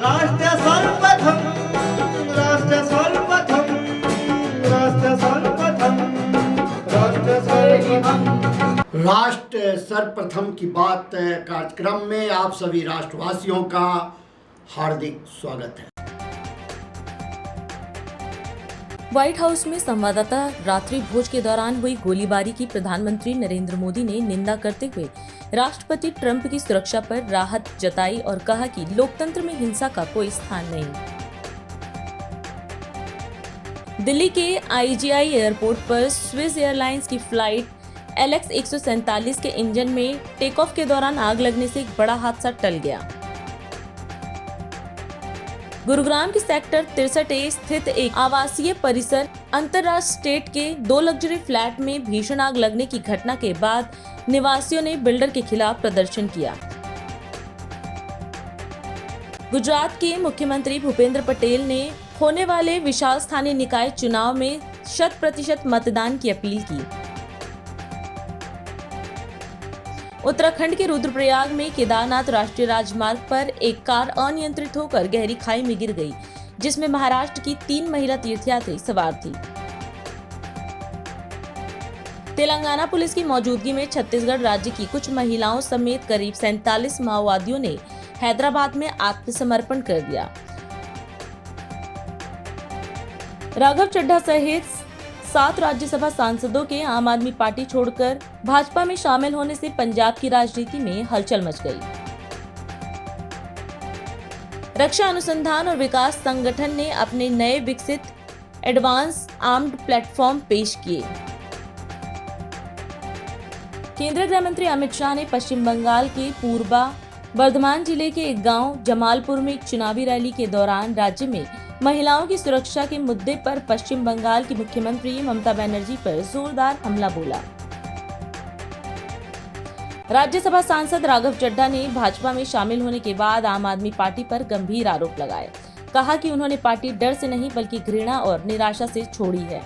राष्ट्र सर्वप्रथम, राष्ट्र सर्वप्रथम, राष्ट्र सर्वप्रथम, राष्ट्र सर्वप्रथम। राष्ट्र सर्वप्रथम की बात कार्यक्रम में आप सभी राष्ट्रवासियों का हार्दिक स्वागत है। व्हाइट हाउस में संवाददाता रात्रि भोज के दौरान हुई गोलीबारी की प्रधानमंत्री नरेंद्र मोदी ने निंदा करते हुए राष्ट्रपति ट्रंप की सुरक्षा पर राहत जताई और कहा कि लोकतंत्र में हिंसा का कोई स्थान नहीं। दिल्ली के IGI एयरपोर्ट पर स्विस एयरलाइंस की फ्लाइट LX 147 के इंजन में टेक ऑफ के दौरान आग लगने से एक बड़ा हादसा टल गया। गुरुग्राम के सेक्टर 63A स्थित एक आवासीय परिसर अंतरराष्ट्रीय स्टेट के 2 लग्जरी फ्लैट में भीषण आग लगने की घटना के बाद निवासियों ने बिल्डर के खिलाफ प्रदर्शन किया। गुजरात के मुख्यमंत्री भूपेंद्र पटेल ने होने वाले विशाल स्थानीय निकाय चुनाव में 100% मतदान की अपील की। उत्तराखंड के रुद्रप्रयाग में केदारनाथ राष्ट्रीय राजमार्ग पर एक कार अनियंत्रित होकर गहरी खाई में गिर गई, जिसमें महाराष्ट्र की 3 महिला तीर्थयात्री सवार थी। तेलंगाना पुलिस की मौजूदगी में छत्तीसगढ़ राज्य की कुछ महिलाओं समेत करीब 47 माओवादियों ने हैदराबाद में आत्मसमर्पण कर दिया। राघव चड्ढा सहित 7 राज्यसभा सांसदों के आम आदमी पार्टी छोड़कर भाजपा में शामिल होने से पंजाब की राजनीति में हलचल मच गई। रक्षा अनुसंधान और विकास संगठन ने अपने नए विकसित एडवांस आर्म्ड प्लेटफॉर्म पेश किए। केंद्रीय गृह मंत्री अमित शाह ने पश्चिम बंगाल के पूर्वा बर्धमान जिले के एक गांव जमालपुर में एक चुनावी रैली के दौरान राज्य में महिलाओं की सुरक्षा के मुद्दे पर पश्चिम बंगाल की मुख्यमंत्री ममता बनर्जी पर जोरदार हमला बोला। राज्यसभा सांसद राघव चड्ढा ने भाजपा में शामिल होने के बाद आम आदमी पार्टी पर गंभीर आरोप लगाए। कहा कि उन्होंने पार्टी डर से नहीं बल्कि घृणा और निराशा से छोड़ी है।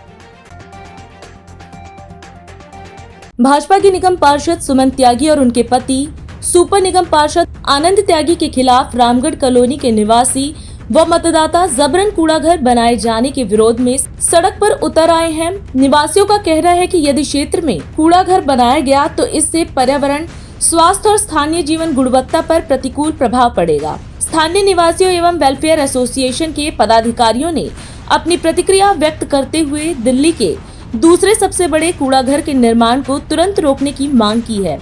भाजपा की निगम पार्षद सुमन त्यागी और उनके पति सुपर निगम पार्षद आनंद त्यागी के खिलाफ रामगढ़ कॉलोनी के निवासी व मतदाता जबरन कूड़ा घर बनाए जाने के विरोध में सड़क पर उतर आए हैं। निवासियों का कहना है कि यदि क्षेत्र में कूड़ा घर बनाया गया तो इससे पर्यावरण, स्वास्थ्य और स्थानीय जीवन गुणवत्ता पर प्रतिकूल प्रभाव पड़ेगा। स्थानीय निवासियों एवं वेलफेयर एसोसिएशन के पदाधिकारियों ने अपनी प्रतिक्रिया व्यक्त करते हुए दिल्ली के दूसरे सबसे बड़े कूड़ा घर के निर्माण को तुरंत रोकने की मांग की है।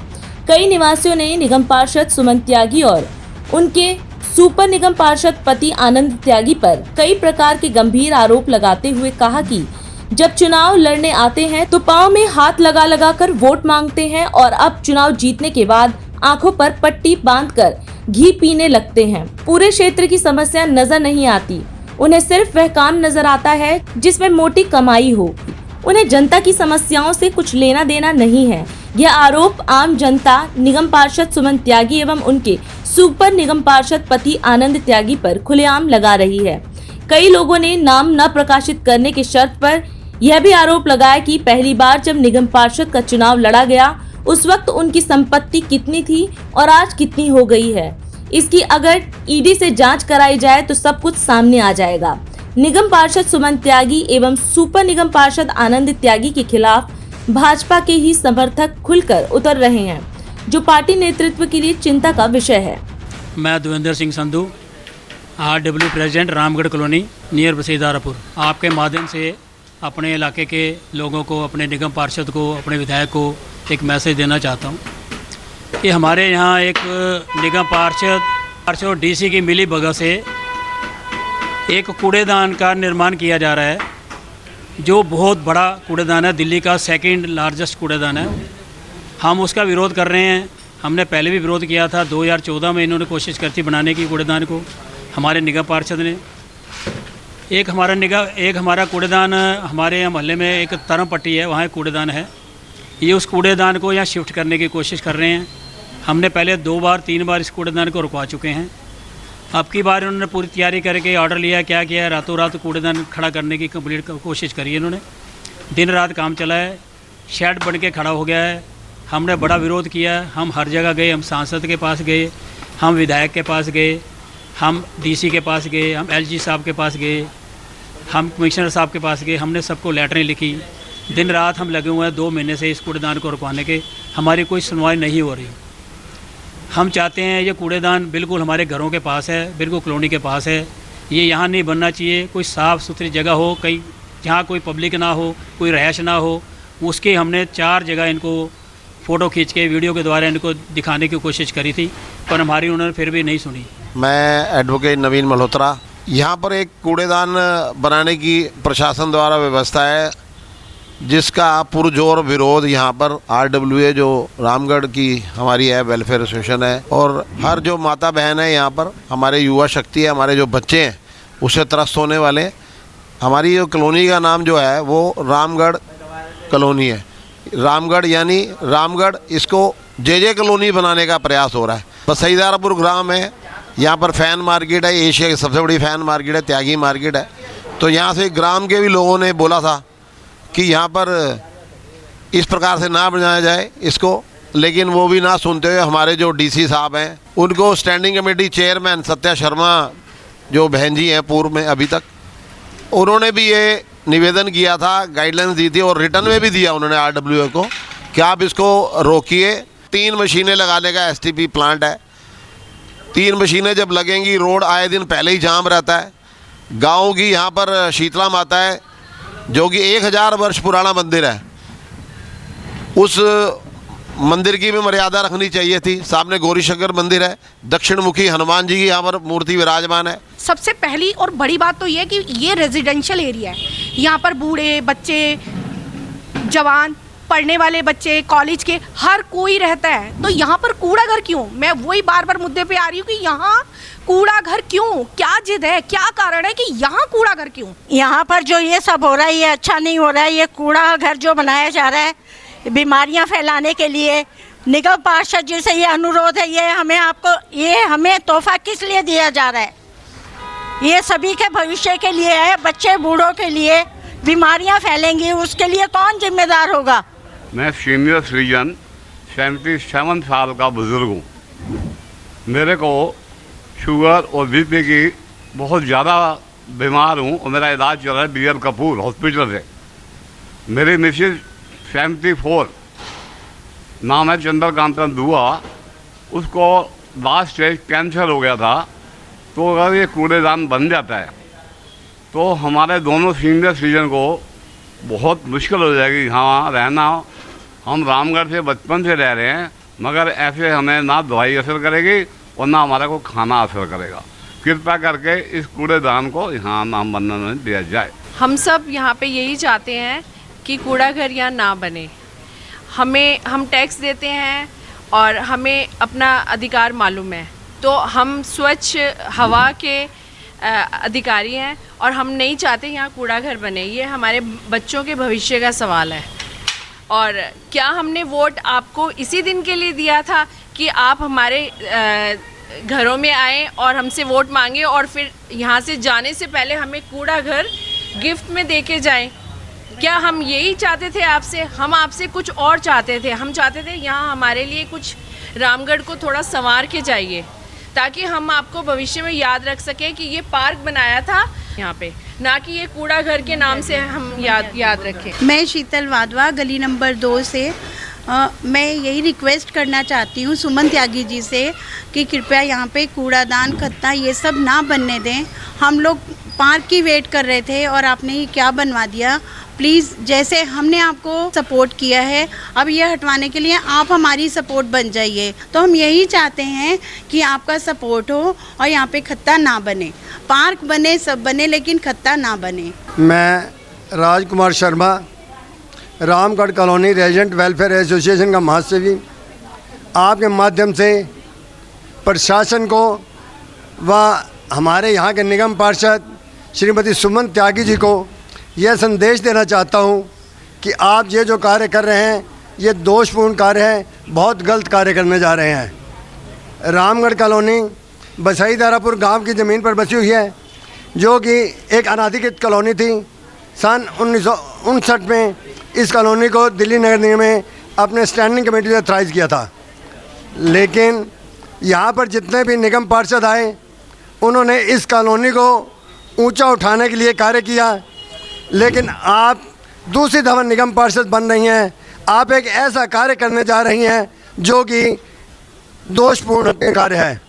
कई निवासियों ने निगम पार्षद सुमन त्यागी और उनके सुपर निगम पार्षद पति आनंद त्यागी पर कई प्रकार के गंभीर आरोप लगाते हुए कहा कि जब चुनाव लड़ने आते हैं तो पांव में हाथ लगा लगा कर वोट मांगते हैं और अब चुनाव जीतने के बाद आंखों पर पट्टी बांधकर घी पीने लगते हैं। पूरे क्षेत्र की समस्या नजर नहीं आती, उन्हें सिर्फ वह काम नजर आता है जिसमें मोटी कमाई हो। उन्हें जनता की समस्याओं से कुछ लेना देना नहीं है। यह आरोप आम जनता निगम पार्षद सुमन त्यागी एवं उनके सुपर निगम पार्षद पति आनंद त्यागी पर खुलेआम लगा रही है। कई लोगों ने नाम न प्रकाशित करने की शर्त पर यह भी आरोप लगाया कि पहली बार जब निगम पार्षद का चुनाव लड़ा गया उस वक्त उनकी संपत्ति कितनी थी और आज कितनी हो गई है। इसकी अगर ईडी से जांच कराई जाए तो सब कुछ सामने आ जाएगा। निगम पार्षद सुमन त्यागी एवं सुपर निगम पार्षद आनंद त्यागी के खिलाफ भाजपा के ही समर्थक खुलकर उतर रहे हैं, जो पार्टी नेतृत्व के लिए चिंता का विषय है। मैं Devendra Singh Sandhu, RW president, Ramgarh colony near Basidarapur. आपके माध्यम से अपने इलाके के लोगों को, अपने निगम पार्षद को, अपने विधायक को एक मैसेज देना चाहता हूँ कि हमारे यहाँ एक निगम पार्षद और DC की मिली भगत से एक कूड़ेदान का निर्माण किया जा रहा है, जो बहुत बड़ा कूड़ेदान है, दिल्ली का 2nd लार्जेस्ट कूड़ेदान है। हम उसका विरोध कर रहे हैं। हमने पहले भी विरोध किया था। 2014 में इन्होंने कोशिश की थी बनाने की कूड़ेदान को, हमारे निगम पार्षद ने। एक हमारा कूड़ेदान हमारे यहाँ मोहल्ले में एक तरम पट्टी है, वहाँ एक कूड़ेदान है। ये उस कूड़ेदान को यहाँ शिफ्ट करने की कोशिश कर रहे हैं। हमने पहले 2-3 बार इस कूड़ेदान को रुकवा चुके हैं। अब की बार उन्होंने पूरी तैयारी करके ऑर्डर लिया, क्या किया है, रातों रात कूड़ेदान खड़ा करने की कंप्लीट कोशिश करी है इन्होंने। दिन रात काम चला है, शेड बन के खड़ा हो गया है। हमने बड़ा विरोध किया, हम हर जगह गए, हम सांसद के पास गए, हम विधायक के पास गए, हम डीसी के पास गए, हम एलजी साहब के पास गए, हम कमिश्नर साहब के पास गए, हमने सबको लेटरें लिखी। दिन रात हम लगे हुए हैं 2 महीने से इस कूड़ेदान को रुकवाने के, हमारी कोई सुनवाई नहीं हो रही। हम चाहते हैं ये कूड़ेदान बिल्कुल हमारे घरों के पास है, बिल्कुल कॉलोनी के पास है, ये यहाँ नहीं बनना चाहिए। कोई साफ़ सुथरी जगह हो, कहीं जहाँ कोई पब्लिक ना हो, कोई रहायश ना हो, उसके हमने 4 जगह इनको फ़ोटो खींच के वीडियो के द्वारा इनको दिखाने की कोशिश करी थी, पर हमारी उन्होंने फिर भी नहीं सुनी। मैं एडवोकेट नवीन मल्होत्रा। यहाँ पर एक कूड़ेदान बनाने की प्रशासन द्वारा व्यवस्था है, जिसका पुरजोर विरोध यहाँ पर RWA जो रामगढ़ की हमारी है, वेलफेयर एसोसिएशन है, और हर जो माता बहन है यहाँ पर, हमारे युवा शक्ति है, हमारे जो बच्चे हैं उससे त्रस्त होने वाले। हमारी जो कॉलोनी का नाम जो है वो रामगढ़ कॉलोनी है। रामगढ़ यानी रामगढ़, इसको JJ कॉलोनी बनाने का प्रयास हो रहा है। बसईदारापुर ग्राम है, यहाँ पर फ़ैन मार्केट है, एशिया की सबसे बड़ी फ़ैन मार्केट है, त्यागी मार्केट है। तो यहाँ से ग्राम के भी लोगों ने बोला था कि यहाँ पर इस प्रकार से ना बनाया जाए इसको, लेकिन वो भी ना सुनते हुए हमारे जो DC साहब हैं, उनको standing committee chairman Satya Sharma जो बहन जी हैं पूर्व में अभी तक, उन्होंने भी ये निवेदन किया था, गाइडलाइंस दी थी और रिटर्न में भी दिया उन्होंने RWA को कि आप इसको रोकिए। 3 मशीनें लगाने का STP प्लांट है। 3 मशीनें जब लगेंगी, रोड आए दिन पहले ही जाम रहता है। गाँव की यहाँ पर शीतला माता है जो कि 1000 वर्ष पुराना मंदिर है, उस मंदिर की भी मर्यादा रखनी चाहिए थी। सामने गौरी शंकर मंदिर है, दक्षिण मुखी हनुमान जी की यहाँ पर मूर्ति विराजमान है। सबसे पहली और बड़ी बात तो ये है कि ये रेजिडेंशियल एरिया है, यहाँ पर बूढ़े बच्चे, जवान, पढ़ने वाले बच्चे, कॉलेज के हर कोई रहता है। तो यहाँ पर कूड़ा घर क्यों? मैं वही बार बार मुद्दे पे आ रही हूँ कि यहाँ कूड़ा घर क्यों? क्या जिद है, क्या कारण है कि यहाँ कूड़ा घर क्यों? यहाँ पर जो ये सब हो रहा है ये अच्छा नहीं हो रहा है। ये कूड़ा घर जो बनाया जा रहा है बीमारियाँ फैलाने के लिए, निगम पार्षद जी से ये अनुरोध है, ये हमें तोहफा किस लिए दिया जा रहा है? ये सभी के भविष्य के लिए है, बच्चे बूढ़ों के लिए। बीमारियाँ फैलेंगी, उसके लिए कौन जिम्मेदार होगा? मैं सीनियर सिटीजन 77 साल का बुज़ुर्ग हूँ। मेरे को शुगर और BP की बहुत ज़्यादा बीमार हूँ और मेरा इलाज चल रहा है BR कपूर हॉस्पिटल से। मेरी मिसेज 74, नाम है चंद्रकांतन दुआ, उसको लास्ट स्टेज कैंसर हो गया था। तो अगर ये कूड़ेदान बन जाता है तो हमारे दोनों सीनियर सिटीजन को बहुत मुश्किल हो जाएगी यहाँ रहना। हम रामगढ़ से बचपन से रह रहे हैं, मगर ऐसे हमें ना दवाई असर करेगी और ना हमारा को खाना असर करेगा। कृपया करके इस कूड़ेदान को यहाँ ना बनने दिया जाए। हम सब यहाँ पे यही चाहते हैं कि कूड़ा घर यहाँ ना बने। हम टैक्स देते हैं और हमें अपना अधिकार मालूम है, तो हम स्वच्छ हवा के अधिकारी हैं और हम नहीं चाहते यहाँ कूड़ा घर बने। ये हमारे बच्चों के भविष्य का सवाल है। और क्या हमने वोट आपको इसी दिन के लिए दिया था कि आप हमारे घरों में आएँ और हमसे वोट मांगे और फिर यहाँ से जाने से पहले हमें कूड़ा घर गिफ्ट में दे के जाएँ? क्या हम यही चाहते थे आपसे? हम आपसे कुछ और चाहते थे। हम चाहते थे यहाँ हमारे लिए कुछ रामगढ़ को थोड़ा संवार के जाइए, ताकि हम आपको भविष्य में याद रख सकें कि ये पार्क बनाया था यहाँ पे, ना कि ये कूड़ा घर के नाम से हम याद रखें। मैं शीतल वाधवा, गली नंबर 2 से। मैं यही रिक्वेस्ट करना चाहती हूँ सुमन त्यागी जी से कि कृपया यहाँ पे कूड़ादान, खत्ता ये सब ना बनने दें। हम लोग पार्क की वेट कर रहे थे और आपने ये क्या बनवा दिया। प्लीज़, जैसे हमने आपको सपोर्ट किया है, अब ये हटवाने के लिए आप हमारी सपोर्ट बन जाइए। तो हम यही चाहते हैं कि आपका सपोर्ट हो और यहाँ पे खत्ता ना बने। पार्क बने, सब बने, लेकिन खत्ता ना बने। मैं Rajkumar Sharma, Ramgarh colony resident welfare association का महासचिव, आपके माध्यम से प्रशासन को व हमारे यहाँ के निगम पार्षद श्रीमती सुमन त्यागी जी को यह संदेश देना चाहता हूँ कि आप ये जो कार्य कर रहे हैं ये दोषपूर्ण कार्य है, बहुत गलत कार्य करने जा रहे हैं। रामगढ़ कॉलोनी बसईदारापुर गांव की ज़मीन पर बसी हुई है, जो कि एक अनाधिकृत कॉलोनी थी। सन 1959 में इस कॉलोनी को दिल्ली नगर निगम में अपने स्टैंडिंग कमेटी से ऑथराइज़ किया था, लेकिन यहाँ पर जितने भी निगम पार्षद आए उन्होंने इस कॉलोनी को ऊंचा उठाने के लिए कार्य किया, लेकिन आप दूसरी दफा निगम पार्षद बन रही हैं। आप एक ऐसा कार्य करने जा रही हैं जो कि दोषपूर्ण कार्य है।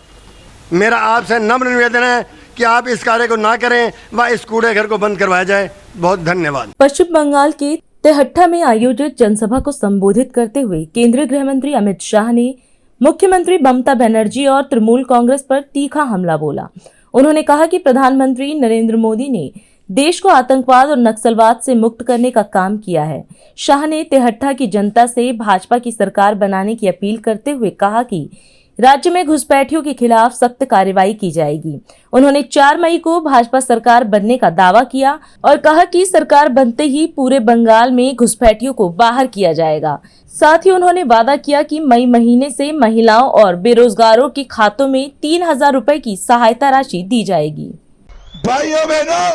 मेरा आपसे नम्र निवेदन है कि आप इस कार्य को ना करें व इस कूड़े घर को बंद करवाया जाए। बहुत धन्यवाद। पश्चिम बंगाल के तेहट्टा में आयोजित जनसभा को संबोधित करते हुए केंद्रीय गृह मंत्री अमित शाह ने मुख्यमंत्री ममता बनर्जी और तृणमूल कांग्रेस पर तीखा हमला बोला। उन्होंने कहा कि प्रधानमंत्री नरेंद्र मोदी ने देश को आतंकवाद और नक्सलवाद से मुक्त करने का काम किया है। शाह ने तेहट्टा की जनता से भाजपा की सरकार बनाने की अपील करते हुए कहा कि राज्य में घुसपैठियों के खिलाफ सख्त कार्रवाई की जाएगी। उन्होंने 4 मई को भाजपा सरकार बनने का दावा किया और कहा कि सरकार बनते ही पूरे बंगाल में घुसपैठियों को बाहर किया जाएगा। साथ ही उन्होंने वादा किया कि मई महीने से महिलाओं और बेरोजगारों के खातों में 3,000 रुपए की सहायता राशि दी जाएगी। भाइयों बहनों,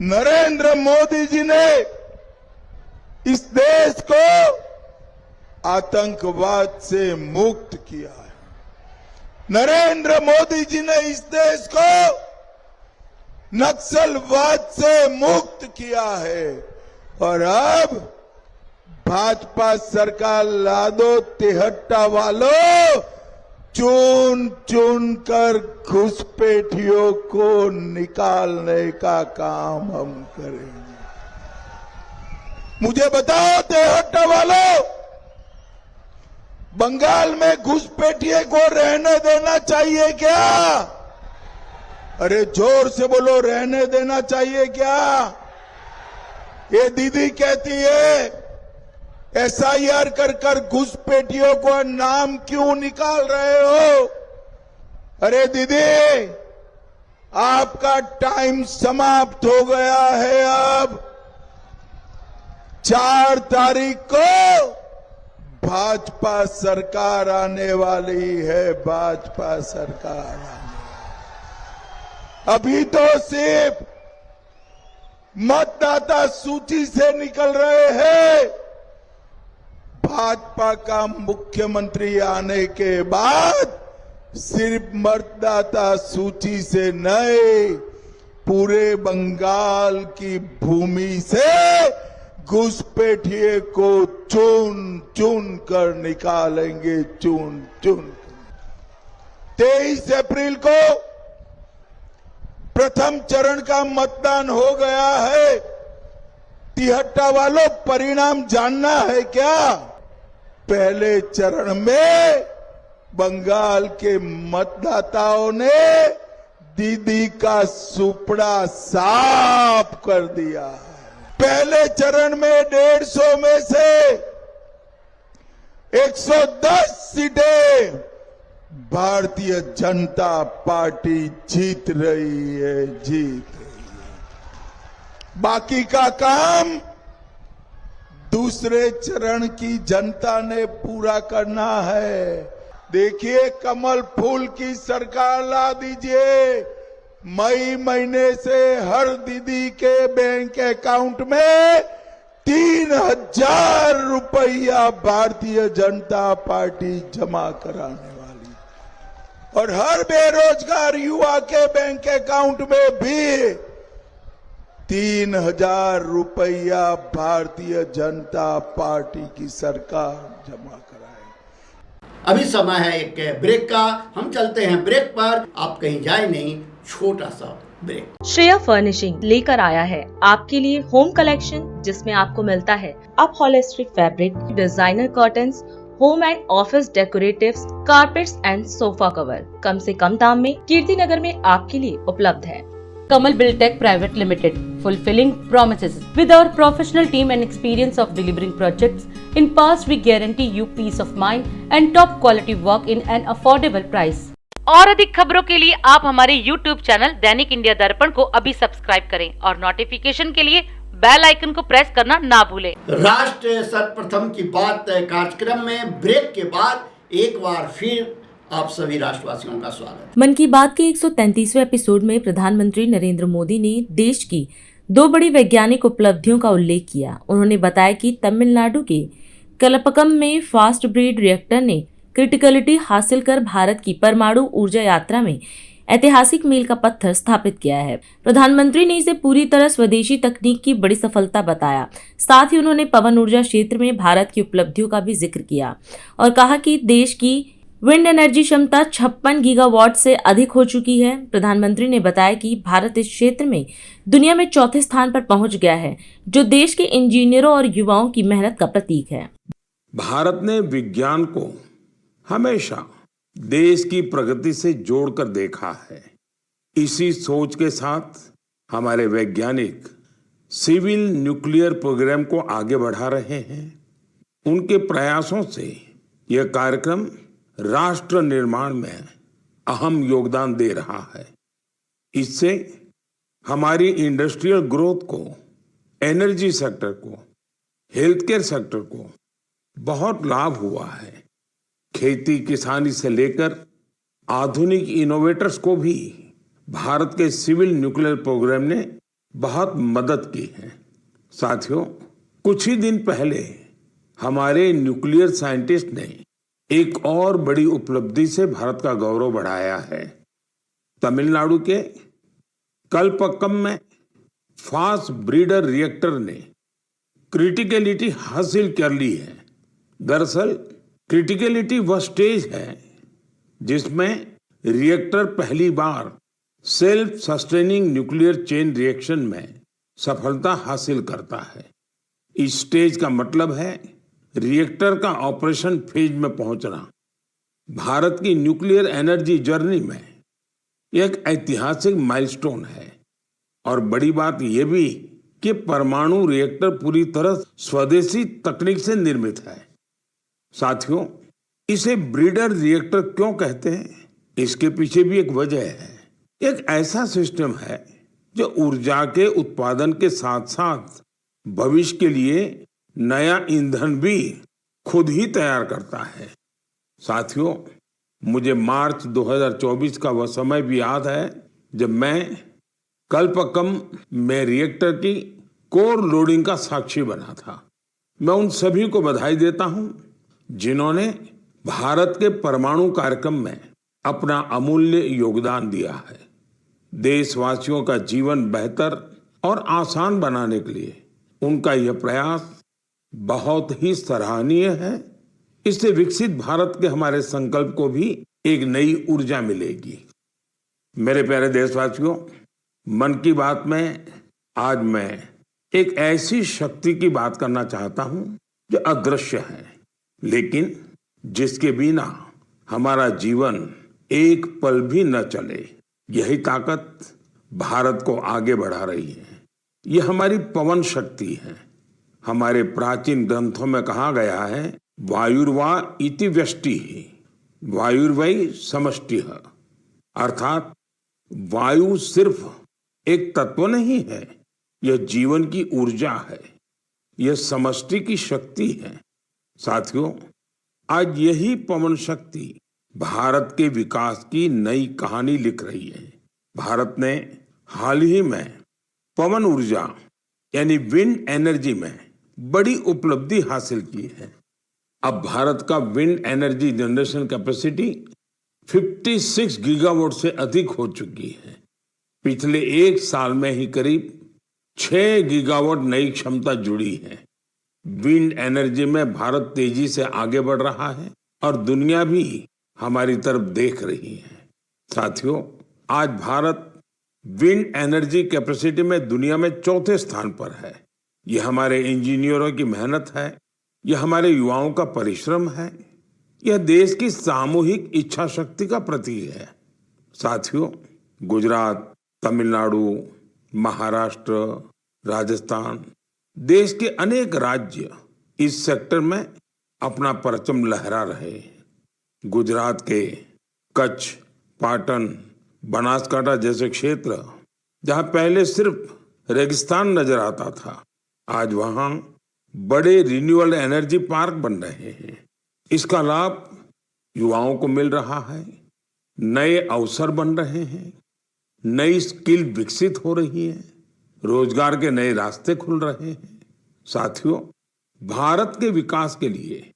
नरेंद्र मोदी जी ने इस देश को आतंकवाद से मुक्त किया है। नरेंद्र मोदी जी ने इस देश को नक्सलवाद से मुक्त किया है। और अब भाजपा सरकार ला दो, तेहट्टा वालों, चुन चुन कर घुसपैठियों को निकालने का काम हम करेंगे। मुझे बताओ तेहट्टा वालों, बंगाल में घुसपैठिए को रहने देना चाहिए क्या? अरे जोर से बोलो, रहने देना चाहिए क्या? ये दीदी कहती है SIR कर घुसपैठियों को नाम क्यों निकाल रहे हो? अरे दीदी, आपका टाइम समाप्त हो गया है। अब 4 तारीख को भाजपा सरकार आने वाली है। भाजपा सरकार आने वाली। अभी तो सिर्फ मतदाता सूची से निकल रहे हैं। भाजपा का मुख्यमंत्री आने के बाद सिर्फ मतदाता सूची से नहीं, पूरे बंगाल की भूमि से घुसपैठिए को चुन चुन कर निकालेंगे, चुन चुन। 23 अप्रैल को प्रथम चरण का मतदान हो गया है। तिहट्टा वालों, परिणाम जानना है क्या? पहले चरण में बंगाल के मतदाताओं ने दीदी का सुपड़ा साफ कर दिया। पहले चरण में 150 में से 110 सीटें भारतीय जनता पार्टी जीत रही है, जीत रही है। बाकी का काम दूसरे चरण की जनता ने पूरा करना है। देखिए, कमल फूल की सरकार ला दीजिए। मई महीने से हर दीदी के बैंक अकाउंट में 3,000 रुपया भारतीय जनता पार्टी जमा कराने वाली, और हर बेरोजगार युवा के बैंक अकाउंट में भी 3,000 रुपया भारतीय जनता पार्टी की सरकार जमा कराए। अभी समय है एक ब्रेक का। हम चलते हैं ब्रेक पर। आप कहीं जाए नहीं, छोटा सा ब्रेक। श्रेया फर्निशिंग लेकर आया है आपके लिए होम कलेक्शन, जिसमें आपको मिलता है upholstery fabric, designer curtains, home and office decoratives, carpets and sofa cover कम से कम दाम में कीर्ति नगर में आपके लिए उपलब्ध है। Kamal Buildtech Private Limited, fulfilling promises. With our professional team and experience of delivering projects, in past we guarantee you peace of mind and top quality work in an affordable price. और अधिक खबरों के लिए आप हमारे YouTube channel दैनिक India दर्पण को अभी सब्सक्राइब करें और नोटिफिकेशन के लिए बेल आइकन को प्रेस करना ना भूलें। राष्ट्र सर्वप्रथम की बात कार्यक्रम में ब्रेक के बाद एक बार फिर आप सभी राष्ट्रवासियों का स्वागत। मन की बात के 133वें एपिसोड में प्रधानमंत्री नरेंद्र मोदी ने देश की 2 बड़ी वैज्ञानिक उपलब्धियों का उल्लेख किया। उन्होंने बताया कि तमिलनाडु के कलपकम में फास्ट ब्रीड रिएक्टर ने क्रिटिकलिटी हासिल कर भारत की परमाणु ऊर्जा यात्रा में ऐतिहासिक मील का पत्थर स्थापित किया है। प्रधानमंत्री ने इसे पूरी तरह स्वदेशी तकनीक की बड़ी सफलता बताया। साथ ही उन्होंने पवन ऊर्जा क्षेत्र में भारत की उपलब्धियों का भी जिक्र किया और कहा कि देश की विंड एनर्जी क्षमता 56 गीगावाट से अधिक हो चुकी है। प्रधानमंत्री ने बताया कि भारत इस क्षेत्र में दुनिया में चौथे स्थान पर पहुंच गया है, जो देश के इंजीनियरों और युवाओं की मेहनत का प्रतीक है। भारत ने विज्ञान को हमेशा देश की प्रगति से जोड़कर देखा है। इसी सोच के साथ हमारे वैज्ञानिक सिविल न्यूक्लियर प्रोग्राम को आगे बढ़ा रहे हैं। उनके प्रयासों से यह कार्यक्रम राष्ट्र निर्माण में अहम योगदान दे रहा है। इससे हमारी इंडस्ट्रियल ग्रोथ को, एनर्जी सेक्टर को, हेल्थ केयर सेक्टर को बहुत लाभ हुआ है। खेती किसानी से लेकर आधुनिक इनोवेटर्स को भी भारत के सिविल न्यूक्लियर प्रोग्राम ने बहुत मदद की है। साथियों, कुछ ही दिन पहले हमारे न्यूक्लियर साइंटिस्ट ने एक और बड़ी उपलब्धि से भारत का गौरव बढ़ाया है। तमिलनाडु के कलपक्कम में फास्ट ब्रीडर रिएक्टर ने क्रिटिकलिटी हासिल कर ली है। दरअसल क्रिटिकलिटी वह स्टेज है जिसमें रिएक्टर पहली बार self sustaining nuclear chain reaction में सफलता हासिल करता है। इस स्टेज का मतलब है रिएक्टर का ऑपरेशन फेज में पहुंचना। भारत की न्यूक्लियर एनर्जी जर्नी में एक ऐतिहासिक माइलस्टोन है। और बड़ी बात यह भी कि परमाणु रिएक्टर पूरी तरह स्वदेशी तकनीक से निर्मित है। साथियों, इसे ब्रीडर रिएक्टर क्यों कहते हैं, इसके पीछे भी एक वजह है। एक ऐसा सिस्टम है जो ऊर्जा के उत्पादन के साथ साथ भविष्य के लिए नया ईंधन भी खुद ही तैयार करता है। साथियों, मुझे मार्च 2024 का वह समय भी याद है जब मैं कलपक्कम में रिएक्टर की कोर लोडिंग का साक्षी बना था। मैं उन सभी को बधाई देता हूं जिन्होंने भारत के परमाणु कार्यक्रम में अपना अमूल्य योगदान दिया है। देशवासियों का जीवन बेहतर और आसान बनाने के लिए उनका यह प्रयास बहुत ही सराहनीय है। इससे विकसित भारत के हमारे संकल्प को भी एक नई ऊर्जा मिलेगी। मेरे प्यारे देशवासियों, मन की बात में आज मैं एक ऐसी शक्ति की बात करना चाहता हूं जो अदृश्य है, लेकिन जिसके बिना हमारा जीवन एक पल भी न चले। यही ताकत भारत को आगे बढ़ा रही है। यह हमारी पवन शक्ति है। हमारे प्राचीन ग्रंथों में कहा गया है, वायुर्वा इति व्यष्टिः, वायुर्वै समष्टिः, अर्थात वायु सिर्फ एक तत्व नहीं है, यह जीवन की ऊर्जा है, यह समष्टि की शक्ति है। साथियों, आज यही पवन शक्ति भारत के विकास की नई कहानी लिख रही है। भारत ने हाल ही में पवन ऊर्जा यानी विंड एनर्जी में बड़ी उपलब्धि हासिल की है। अब भारत का wind energy generation capacity 56 gigawatt से अधिक हो चुकी है। पिछले एक साल में ही करीब 6 गीगावाट नई क्षमता जुड़ी है। विंड एनर्जी में भारत तेजी से आगे बढ़ रहा है और दुनिया भी हमारी तरफ देख रही है। साथियों, आज भारत विंड एनर्जी कैपेसिटी में दुनिया में चौथे स्थान पर है। यह हमारे इंजीनियरों की मेहनत है, यह हमारे युवाओं का परिश्रम है, यह देश की सामूहिक इच्छा शक्ति का प्रतीक है। साथियों, गुजरात, तमिलनाडु, महाराष्ट्र, राजस्थान, देश के अनेक राज्य इस सेक्टर में अपना परचम लहरा रहे हैं। गुजरात के कच्छ, पाटन, बनासकांठा जैसे क्षेत्र जहां पहले सिर्फ रेगिस्तान नजर आता था, आज वहां बड़े रिन्यूएबल एनर्जी पार्क बन रहे हैं। इसका लाभ युवाओं को मिल रहा है, नए अवसर बन रहे हैं, नई स्किल विकसित हो रही है, रोजगार के नए रास्ते खुल रहे हैं। साथियों, भारत के विकास के लिए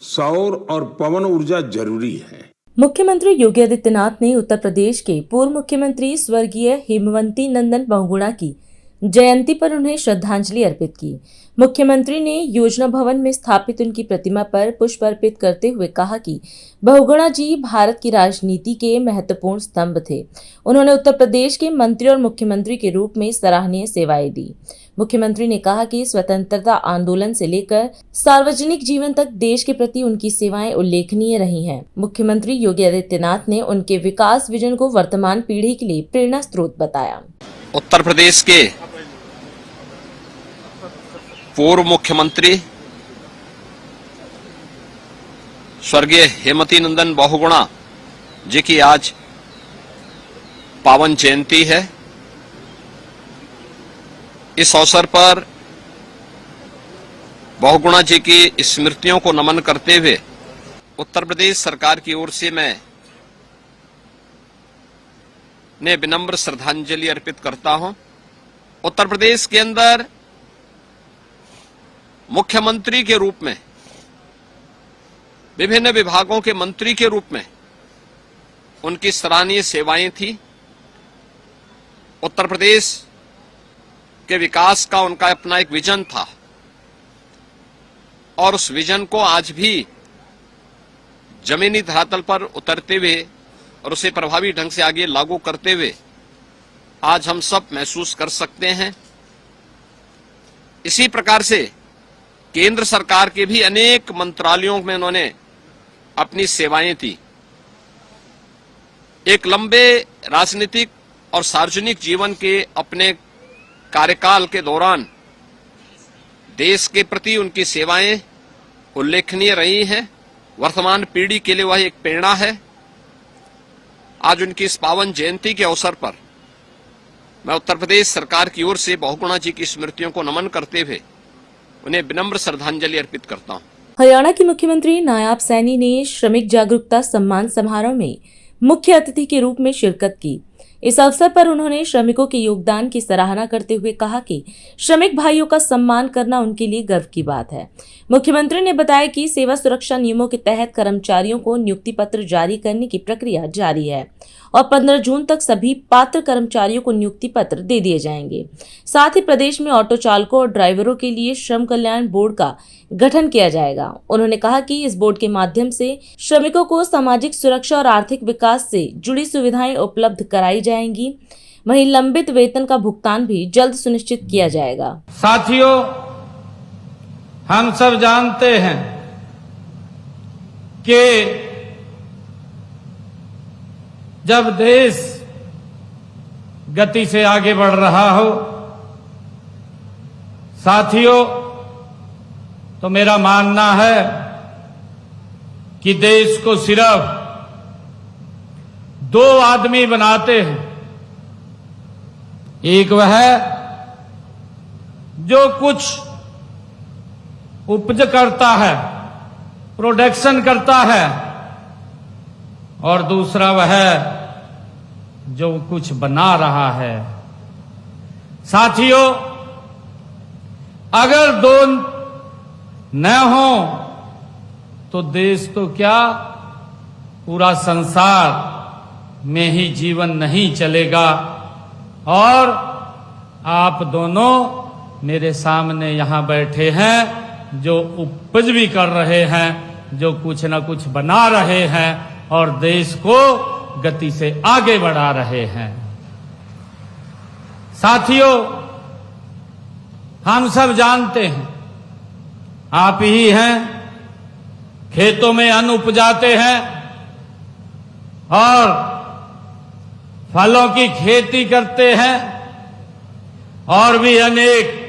सौर और पवन ऊर्जा जरूरी है। मुख्यमंत्री योगी आदित्यनाथ ने उत्तर प्रदेश के पूर्व मुख्यमंत्री स्वर्गीय हेमवती नंदन बहुगुणा की जयंती पर उन्हें श्रद्धांजलि अर्पित की। मुख्यमंत्री ने योजना भवन में स्थापित उनकी प्रतिमा पर पुष्प अर्पित करते हुए कहा कि बहुगुणा जी भारत की राजनीति के महत्वपूर्ण स्तंभ थे। उन्होंने उत्तर प्रदेश के मंत्री और मुख्यमंत्री के रूप में सराहनीय सेवाएं दी। मुख्यमंत्री ने कहा कि स्वतंत्रता आंदोलन से लेकर सार्वजनिक जीवन तक देश के प्रति उनकी सेवाएं उल्लेखनीय रही हैं। मुख्यमंत्री योगी आदित्यनाथ ने उनके विकास विजन को वर्तमान पीढ़ी के लिए प्रेरणा स्रोत बताया। उत्तर प्रदेश के पूर्व मुख्यमंत्री स्वर्गीय हेमवती नंदन बहुगुणा जी की आज पावन जयंती है। इस अवसर पर बहुगुणा जी की स्मृतियों को नमन करते हुए उत्तर प्रदेश सरकार की ओर से मैं विनम्र श्रद्धांजलि अर्पित करता हूं। उत्तर प्रदेश के अंदर मुख्यमंत्री के रूप में, विभिन्न विभागों के मंत्री के रूप में उनकी सराहनीय सेवाएं थी। उत्तर प्रदेश के विकास का उनका अपना एक विजन था और उस विजन को आज भी जमीनी धरातल पर उतरते हुए और उसे प्रभावी ढंग से आगे लागू करते हुए आज हम सब महसूस कर सकते हैं। इसी प्रकार से केंद्र सरकार के भी अनेक मंत्रालयों में उन्होंने अपनी सेवाएं दी। एक लंबे राजनीतिक और सार्वजनिक जीवन के अपने कार्यकाल के दौरान देश के प्रति उनकी सेवाएं उल्लेखनीय रही हैं। वर्तमान पीढ़ी के लिए वह एक प्रेरणा है। आज उनकी इस पावन जयंती के अवसर पर मैं उत्तर प्रदेश सरकार की ओर से बहुगुणा जी की स्मृतियों को नमन करते हुए उन्हें विनम्र श्रद्धांजलि अर्पित करता हूं। हरियाणा के मुख्यमंत्री नायाब सैनी ने श्रमिक जागरूकता सम्मान समारोह में मुख्य अतिथि के रूप में शिरकत की। इस अवसर पर उन्होंने श्रमिकों के योगदान की सराहना करते हुए कहा कि श्रमिक भाइयों का सम्मान करना उनके लिए गर्व की बात है। मुख्यमंत्री ने बताया कि सेवा सुरक्षा नियमों के तहत कर्मचारियों को नियुक्ति पत्र जारी करने की प्रक्रिया जारी है और 15 जून तक सभी पात्र कर्मचारियों को नियुक्ति पत्र दे दिए जाएंगे। साथ ही प्रदेश में ऑटो चालकों और ड्राइवरों के लिए श्रम कल्याण बोर्ड का गठन किया जाएगा। उन्होंने कहा कि इस बोर्ड के माध्यम से श्रमिकों को सामाजिक सुरक्षा और आर्थिक विकास से जुड़ी सुविधाएं उपलब्ध कराई जाएंगी। वहीं लंबित वेतन का भुगतान भी जल्द सुनिश्चित किया जाएगा। साथियों, हम सब जानते हैं कि जब देश गति से आगे बढ़ रहा हो, साथियों, तो मेरा मानना है कि देश को सिर्फ 2 आदमी बनाते हैं। एक वह जो कुछ उपज करता है, प्रोडक्शन करता है, और दूसरा वह जो कुछ बना रहा है। साथियों, अगर 2 न हो तो देश तो क्या, पूरा संसार में ही जीवन नहीं चलेगा। और आप दोनों मेरे सामने यहां बैठे हैं, जो उपज भी कर रहे हैं, जो कुछ न कुछ बना रहे हैं और देश को गति से आगे बढ़ा रहे हैं। साथियों, हम सब जानते हैं, आप ही हैं, खेतों में अन्न उपजाते हैं और फलों की खेती करते हैं और भी अनेक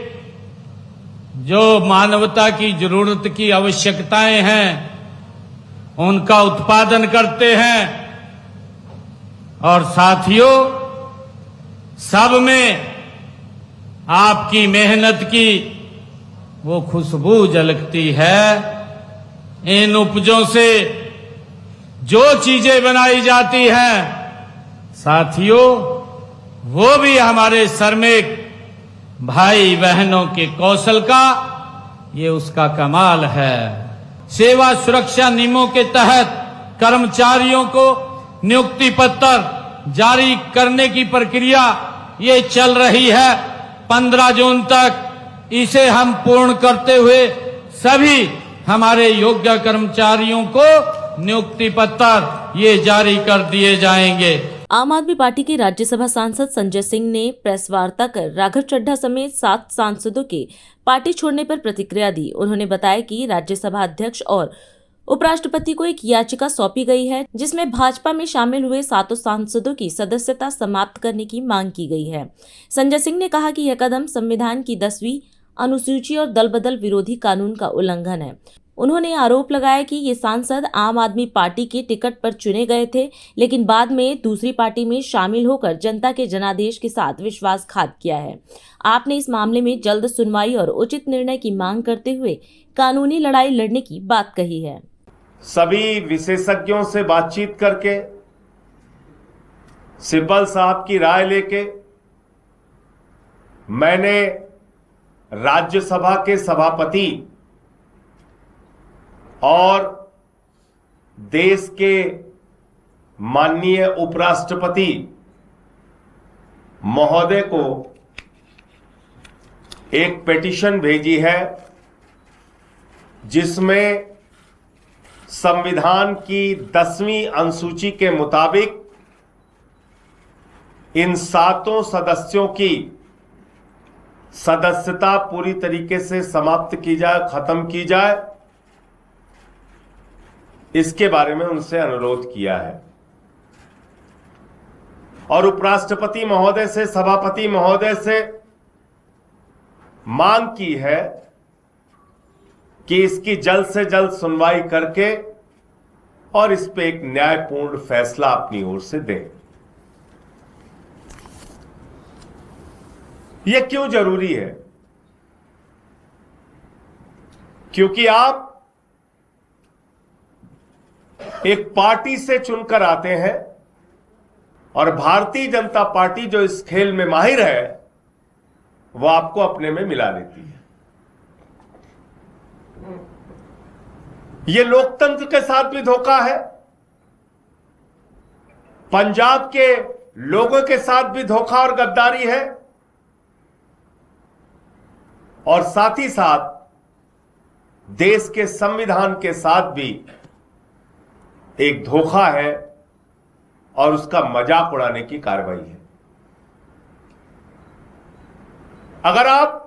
जो मानवता की जरूरत की आवश्यकताएं हैं उनका उत्पादन करते हैं। और साथियों, सब में आपकी मेहनत की वो खुशबू झलकती है। इन उपजों से जो चीजें बनाई जाती हैं, साथियों, वो भी हमारे श्रमिक भाई बहनों के कौशल का, ये उसका कमाल है। सेवा सुरक्षा नियमों के तहत कर्मचारियों को नियुक्ति पत्र जारी करने की प्रक्रिया ये चल रही है। 15 जून तक इसे हम पूर्ण करते हुए सभी हमारे योग्य कर्मचारियों को नियुक्ति पत्र ये जारी कर दिए जाएंगे। आम आदमी पार्टी के राज्यसभा सांसद संजय सिंह ने प्रेस वार्ता कर राघव चड्ढा समेत 7 सांसदों के पार्टी छोड़ने पर प्रतिक्रिया दी। उन्होंने बताया कि राज्यसभा अध्यक्ष और उपराष्ट्रपति को एक याचिका सौंपी गई है, जिसमें भाजपा में शामिल हुए 7 सांसदों की सदस्यता समाप्त करने की मांग की गई है। संजय सिंह ने कहा कि यह कदम संविधान की 10वीं अनुसूची और दल बदल विरोधी कानून का उल्लंघन है। उन्होंने आरोप लगाया कि ये सांसद आम आदमी पार्टी के टिकट पर चुने गए थे, लेकिन बाद में दूसरी पार्टी में शामिल होकर जनता के जनादेश के साथ विश्वासघात किया है। आपने इस मामले में जल्द सुनवाई और उचित निर्णय की मांग करते हुए कानूनी लड़ाई लड़ने की बात कही है। सभी विशेषज्ञों से बातचीत करके, सिब्बल साहब की राय लेके मैंने राज्यसभा के सभापति और देश के माननीय उपराष्ट्रपति महोदय को एक पिटीशन भेजी है, जिसमें संविधान की 10वीं अनुसूची के मुताबिक इन 7 सदस्यों की सदस्यता पूरी तरीके से समाप्त की जाए, खत्म की जाए, इसके बारे में उनसे अनुरोध किया है। और उपराष्ट्रपति महोदय से, सभापति महोदय से मांग की है कि इसकी जल्द से जल्द सुनवाई करके और इस पे एक न्यायपूर्ण फैसला अपनी ओर से दें। यह क्यों जरूरी है? क्योंकि आप एक पार्टी से चुनकर आते हैं और भारतीय जनता पार्टी जो इस खेल में माहिर है, वो आपको अपने में मिला लेती है। ये लोकतंत्र के साथ भी धोखा है, पंजाब के लोगों के साथ भी धोखा और गद्दारी है, और साथ ही साथ देश के संविधान के साथ भी एक धोखा है और उसका मजाक उड़ाने की कार्रवाई है। अगर आप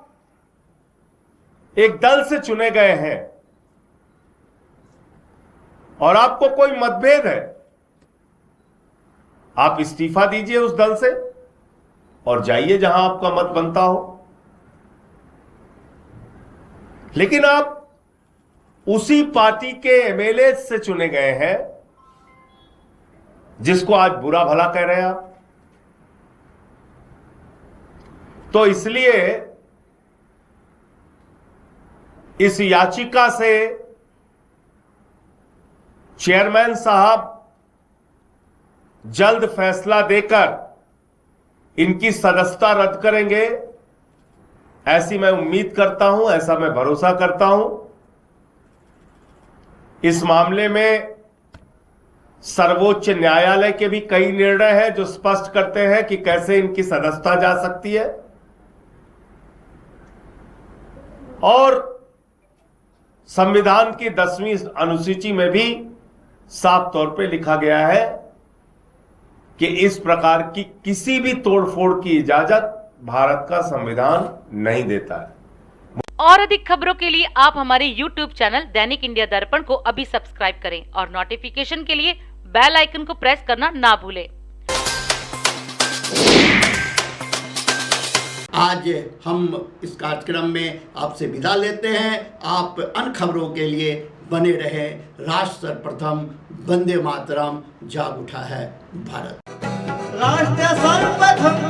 एक दल से चुने गए हैं और आपको कोई मतभेद है, आप इस्तीफा दीजिए उस दल से और जाइए जहां आपका मत बनता हो। लेकिन आप उसी पार्टी के एमएलए से चुने गए हैं जिसको आज बुरा भला कह रहे हैं आप। तो इसलिए इस याचिका से चेयरमैन साहब जल्द फैसला देकर इनकी सदस्यता रद्द करेंगे, ऐसी मैं उम्मीद करता हूं, ऐसा मैं भरोसा करता हूं। इस मामले में सर्वोच्च न्यायालय के भी कई निर्णय हैं जो स्पष्ट करते हैं कि कैसे इनकी सदस्यता जा सकती है, और संविधान की 10वीं अनुसूची में भी साफ तौर पे लिखा गया है कि इस प्रकार की किसी भी तोड़फोड़ की इजाजत भारत का संविधान नहीं देता है। और अधिक खबरों के लिए आप हमारे YouTube चैनल दैनिक इंडिया दर्पण को अभी सब्सक्राइब करें और नोटिफिकेशन के लिए बेल आइकन को प्रेस करना ना भूलें। आज हम इस कार्यक्रम में आपसे विदा लेते हैं। आप अन्य खबरों के लिए बने रहे। राष्ट्र सर्वप्रथम, वंदे मातरम, जाग उठा है भारत। राष्ट्र सर्वप्रथम